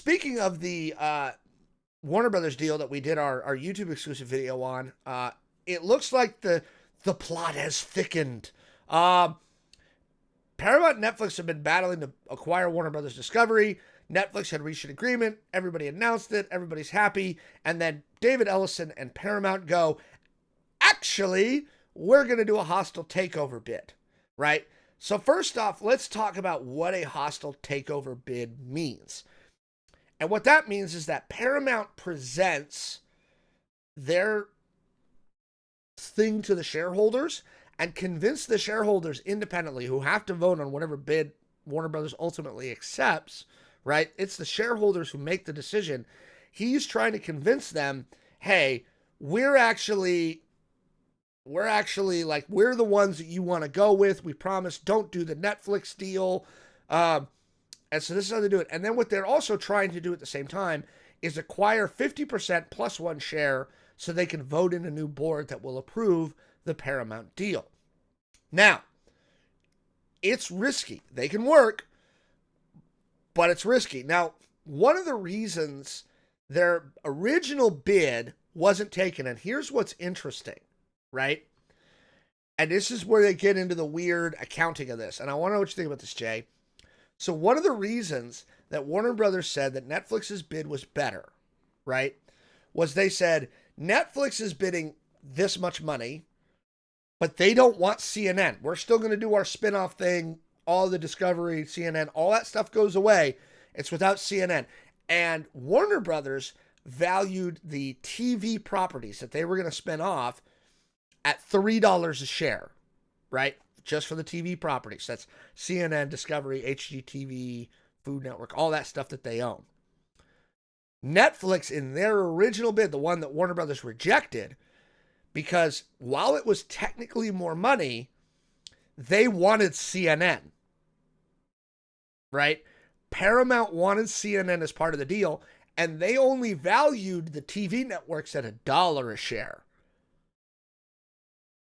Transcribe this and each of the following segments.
speaking of the Warner Brothers deal that we did our YouTube exclusive video on, it looks like the plot has thickened. Paramount and Netflix have been battling to acquire Warner Brothers Discovery. Netflix had reached an agreement. Everybody announced it. Everybody's happy. And then David Ellison and Paramount go, actually, we're going to do a hostile takeover bid, right? So first off, let's talk about what a hostile takeover bid means. And what that means is that Paramount presents their thing to the shareholders and convince the shareholders independently, who have to vote on whatever bid Warner Brothers ultimately accepts, right? It's the shareholders who make the decision. He's trying to convince them, hey, we're actually like, we're the ones that you want to go with. We promise, don't do the Netflix deal. And so this is how they do it. And then what they're also trying to do at the same time is acquire 50% plus one share so they can vote in a new board that will approve the Paramount deal. Now, it's risky. They can work, but it's risky. Now, one of the reasons their original bid wasn't taken, and here's what's interesting, right? And this is where they get into the weird accounting of this. And I want to know what you think about this, Jay. So one of the reasons that Warner Brothers said that Netflix's bid was better, right, was they said Netflix is bidding this much money, but they don't want CNN. We're still going to do our spinoff thing, all the Discovery, CNN, all that stuff goes away. It's without CNN. And Warner Brothers valued the TV properties that they were going to spin off at $3 a share, right? Just for the TV properties. That's CNN, Discovery, HGTV, Food Network, all that stuff that they own. Netflix, in their original bid, the one that Warner Brothers rejected, because while it was technically more money, they wanted CNN, right? Paramount wanted CNN as part of the deal, and they only valued the TV networks at $1 a share,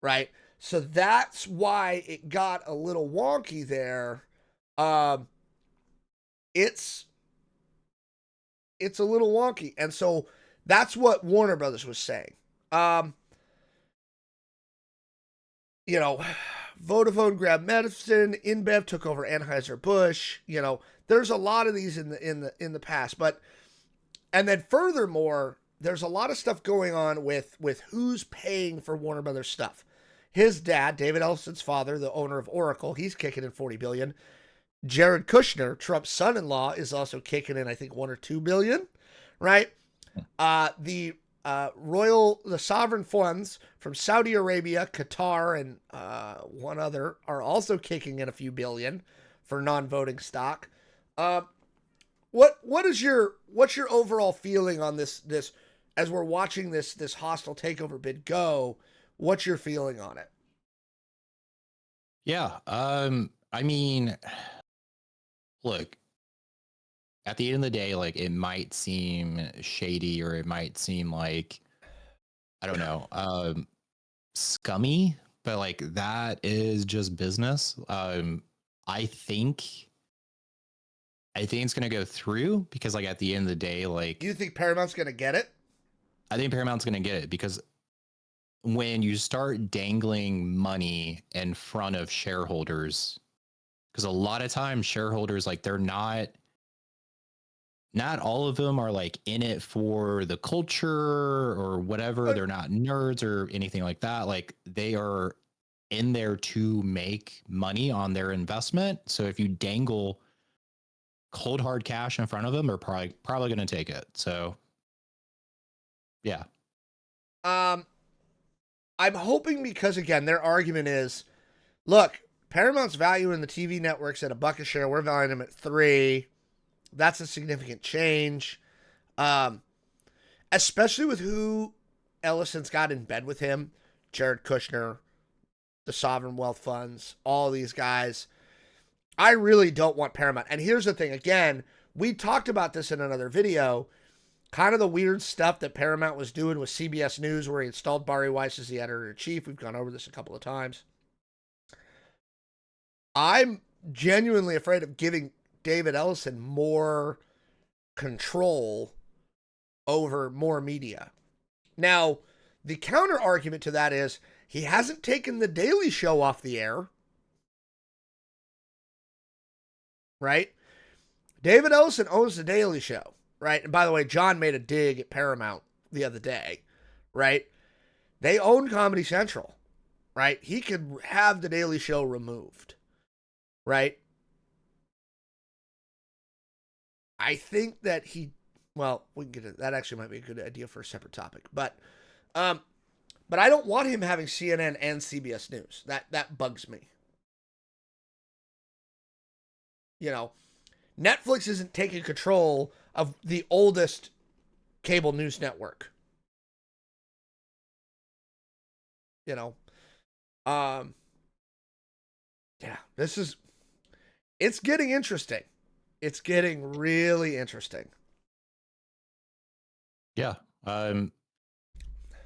right? So that's why it got a little wonky there. It's a little wonky. And so that's what Warner Brothers was saying. You know, Vodafone grabbed Mannesmann, InBev took over Anheuser-Busch. You know, there's a lot of these in the past, but and then furthermore, there's a lot of stuff going on with who's paying for Warner Brothers stuff. His dad, David Ellison's father, the owner of Oracle, he's kicking in $40 billion. Jared Kushner, Trump's son-in-law, is also kicking in, I think, $1 or $2 billion, right? The sovereign funds from Saudi Arabia, Qatar, and one other are also kicking in a few billion for non-voting stock. What's your overall feeling on this as we're watching this hostile takeover bid go? What's your feeling on it? Yeah. I mean, look, at the end of the day, like, it might seem shady, or it might seem like, I don't know, scummy, but like, that is just business. I think it's gonna go through, because like, at the end of the day, like, Do you think Paramount's gonna get it? I think Paramount's gonna get it, because when you start dangling money in front of shareholders, because a lot of times shareholders, like, they're not all of them are like in it for the culture or whatever. They're not nerds or anything like that. Like, they are in there to make money on their investment. So if you dangle cold hard cash in front of them, they're probably going to take it. So yeah. I'm hoping, because again, their argument is, look, Paramount's valuing the TV networks at $1 a share. We're valuing them at $3. That's a significant change. Especially with who Ellison's got in bed with him. Jared Kushner, the sovereign wealth funds, all these guys. I really don't want Paramount. And here's the thing. Again, we talked about this in another video. Kind of the weird stuff that Paramount was doing with CBS News, where he installed Bari Weiss as the editor-in-chief. We've gone over this a couple of times. I'm genuinely afraid of giving David Ellison more control over more media. Now, the counter argument to that is he hasn't taken the Daily Show off the air, right? David Ellison owns the Daily Show, right? And by the way, John made a dig at Paramount the other day, right? They own Comedy Central, right? He could have the Daily Show removed, right? I think that we can get it. That actually might be a good idea for a separate topic, but I don't want him having CNN and CBS News. That bugs me. You know, Netflix isn't taking control of the oldest cable news network. You know, yeah, it's getting interesting. It's getting really interesting. Yeah. And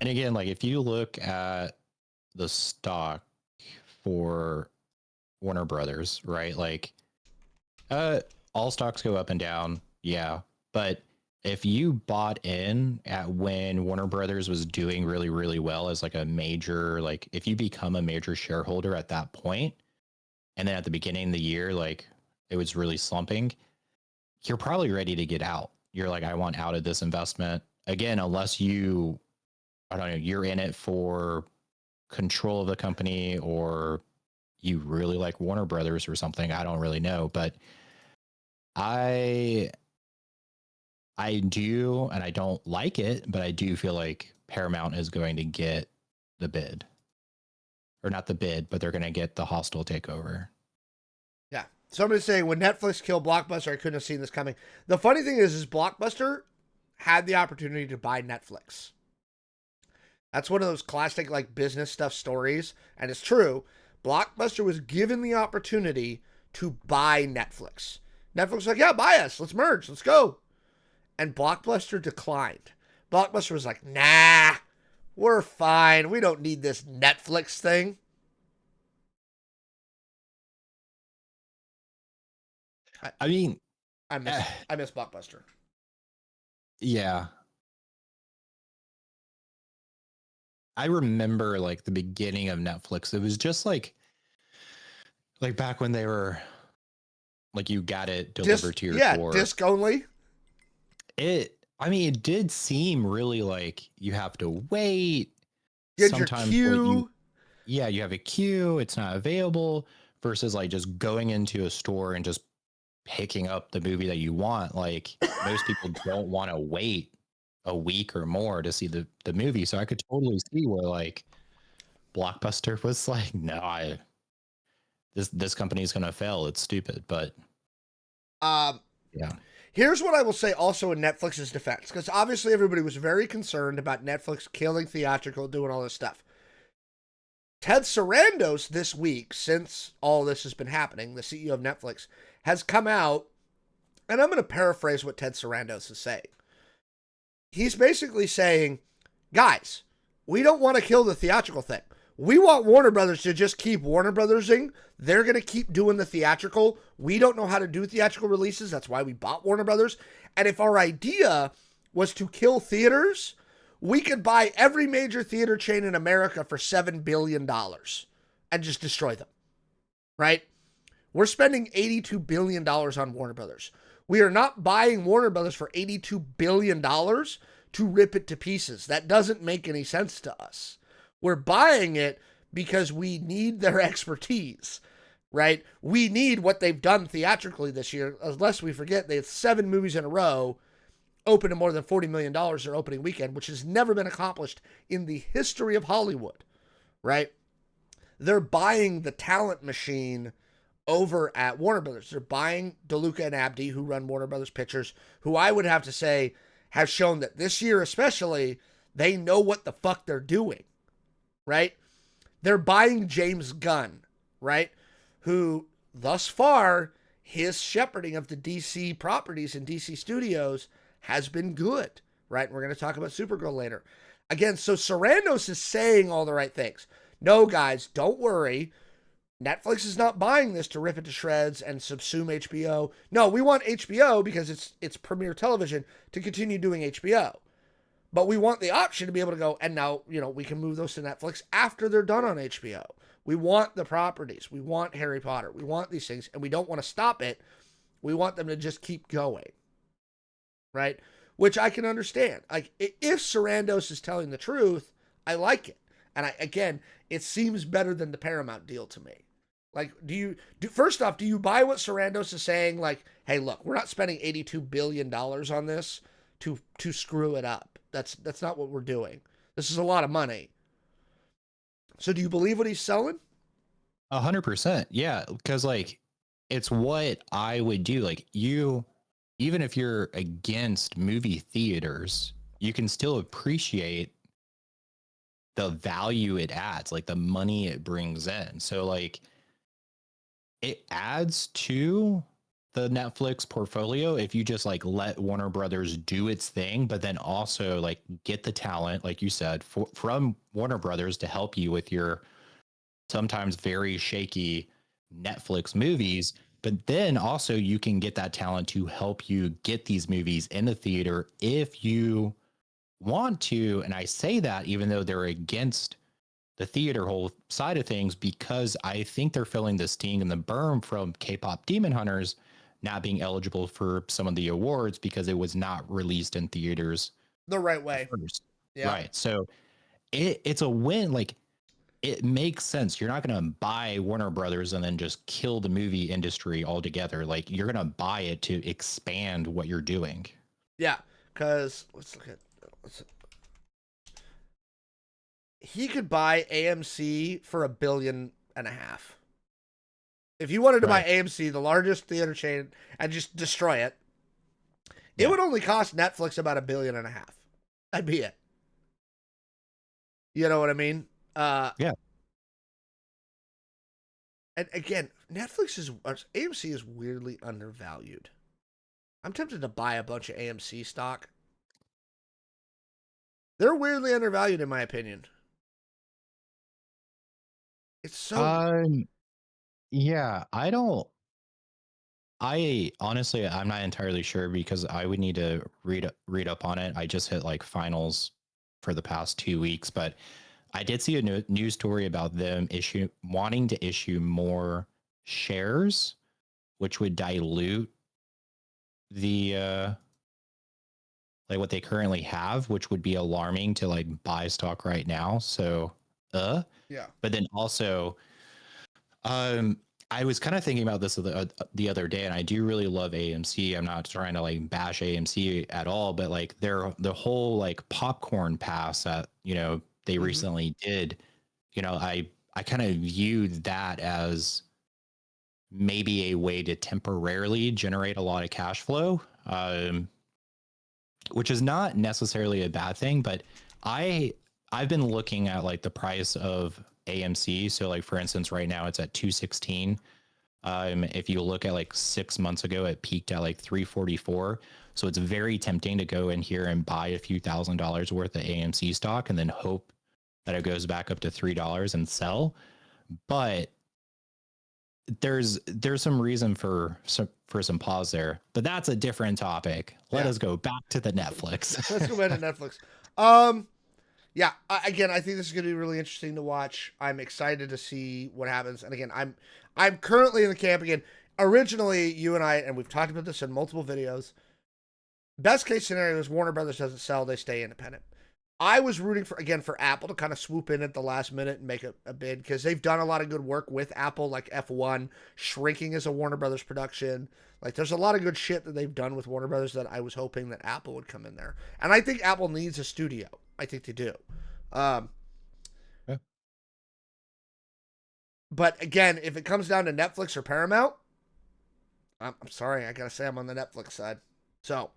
again, like if you look at the stock for Warner Brothers, right? Like all stocks go up and down, yeah. But if you bought in at when Warner Brothers was doing really, really well as like a major, like if you become a major shareholder at that point, and then at the beginning of the year, like it was really slumping, you're probably ready to get out. You're like, I want out of this investment. Again, unless you, I don't know, you're in it for control of the company or you really like Warner Brothers or something. I don't really know, but I do, and I don't like it, but I do feel like Paramount is going to get the bid. Or not the bid, but they're going to get the hostile takeover. Yeah. Somebody's saying, when Netflix killed Blockbuster, I couldn't have seen this coming. The funny thing is Blockbuster had the opportunity to buy Netflix. That's one of those classic like business stuff stories, and it's true. Blockbuster was given the opportunity to buy Netflix. Netflix was like, yeah, buy us. Let's merge. Let's go. And Blockbuster declined. Blockbuster was like, nah, we're fine. We don't need this Netflix thing. I mean, I miss Blockbuster. Yeah. I remember like the beginning of Netflix. It was just like back when they were like you got it delivered to your door. Yeah, disc only. It did seem really like you have to wait. Get sometimes your queue. You have a queue. It's not available versus like just going into a store and just picking up the movie that you want. Like most people don't want to wait a week or more to see the movie. So I could totally see where like Blockbuster was like, no, this company is going to fail. It's stupid. But yeah. Here's what I will say also in Netflix's defense, because obviously everybody was very concerned about Netflix killing theatrical, doing all this stuff. Ted Sarandos this week, since all this has been happening, the CEO of Netflix, has come out, and I'm going to paraphrase what Ted Sarandos is saying. He's basically saying, guys, we don't want to kill the theatrical thing. We want Warner Brothers to just keep Warner Brothersing. They're going to keep doing the theatrical. We don't know how to do theatrical releases. That's why we bought Warner Brothers. And if our idea was to kill theaters, we could buy every major theater chain in America for $7 billion and just destroy them, right? We're spending $82 billion on Warner Brothers. We are not buying Warner Brothers for $82 billion to rip it to pieces. That doesn't make any sense to us. We're buying it because we need their expertise, right? We need what they've done theatrically this year. Unless we forget, they had 7 movies in a row open to more than $40 million their opening weekend, which has never been accomplished in the history of Hollywood, right? They're buying the talent machine over at Warner Brothers. They're buying DeLuca and Abdi, who run Warner Brothers Pictures, who I would have to say have shown that this year especially, they know what the fuck they're doing, right? They're buying James Gunn, right? Who, thus far, his shepherding of the DC properties and DC studios has been good, right? We're going to talk about Supergirl later. Again, so Sarandos is saying all the right things. No, guys, don't worry. Netflix is not buying this to rip it to shreds and subsume HBO. No, we want HBO because it's premier television to continue doing HBO. But we want the option to be able to go, and now, we can move those to Netflix after they're done on HBO. We want the properties. We want Harry Potter. We want these things, and we don't want to stop it. We want them to just keep going. Right? Which I can understand. Like, if Sarandos is telling the truth, I like it. And again, it seems better than the Paramount deal to me. Like, first off, do you buy what Sarandos is saying? Like, hey, look, we're not spending $82 billion on this to screw it up. That's not what we're doing. This is a lot of money. So do you believe what he's selling? 100%. Yeah. Because like, it's what I would do. Like even if you're against movie theaters, you can still appreciate the value it adds, like the money it brings in. So like it adds to the Netflix portfolio if you just like let Warner Brothers do its thing, but then also like get the talent, like you said, from Warner Brothers to help you with your sometimes very shaky Netflix movies. But then also you can get that talent to help you get these movies in the theater if you want to. And I say that even though they're against the theater whole side of things, because I think they're feeling the sting and the burn from K-pop Demon Hunters not being eligible for some of the awards because it was not released in theaters the right way. first. Yeah. Right. So it's a win. Like, it makes sense. You're not going to buy Warner Brothers and then just kill the movie industry altogether. Like, you're going to buy it to expand what you're doing. Yeah, because he could buy AMC for $1.5 billion. If you wanted to buy AMC, the largest theater chain, and just destroy it, it would only cost Netflix about $1.5 billion. That'd be it. You know what I mean? Yeah. And again, AMC is weirdly undervalued. I'm tempted to buy a bunch of AMC stock. They're weirdly undervalued in my opinion. It's so yeah, I honestly, I'm not entirely sure because I would need to read up on it. I just hit like finals for the past 2 weeks, but I did see a news story about them wanting to issue more shares, which would dilute the like what they currently have, which would be alarming to like buy stock right now. So, yeah. But then also, I was kind of thinking about this the other day, and I do really love AMC. I'm not trying to like bash AMC at all, but like the whole like popcorn pass that they recently did, I kind of viewed that as maybe a way to temporarily generate a lot of cash flow, which is not necessarily a bad thing. But I've been looking at like the price of AMC. So like, for instance, right now it's at 216. If you look at like 6 months ago, it peaked at like 344. So it's very tempting to go in here and buy a few $1,000s worth of AMC stock and then hope that it goes back up to $3 and sell. But there's some reason for some pause there, but that's a different topic. Let us go back to the Netflix. Let's go back to Netflix. Yeah, again, I think this is going to be really interesting to watch. I'm excited to see what happens. And again, I'm currently in the camp again. Originally, you and I, and we've talked about this in multiple videos, best case scenario is Warner Brothers doesn't sell, they stay independent. I was rooting for Apple to kind of swoop in at the last minute and make a bid because they've done a lot of good work with Apple, like F1, Shrinking is a Warner Brothers production. Like, there's a lot of good shit that they've done with Warner Brothers that I was hoping that Apple would come in there. And I think Apple needs a studio. I think they do. Yeah. But again, if it comes down to Netflix or Paramount, I'm sorry, I gotta say I'm on the Netflix side. So,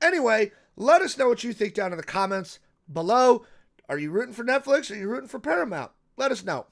anyway, let us know what you think down in the comments below. Are you rooting for Netflix or are you rooting for Paramount? Let us know.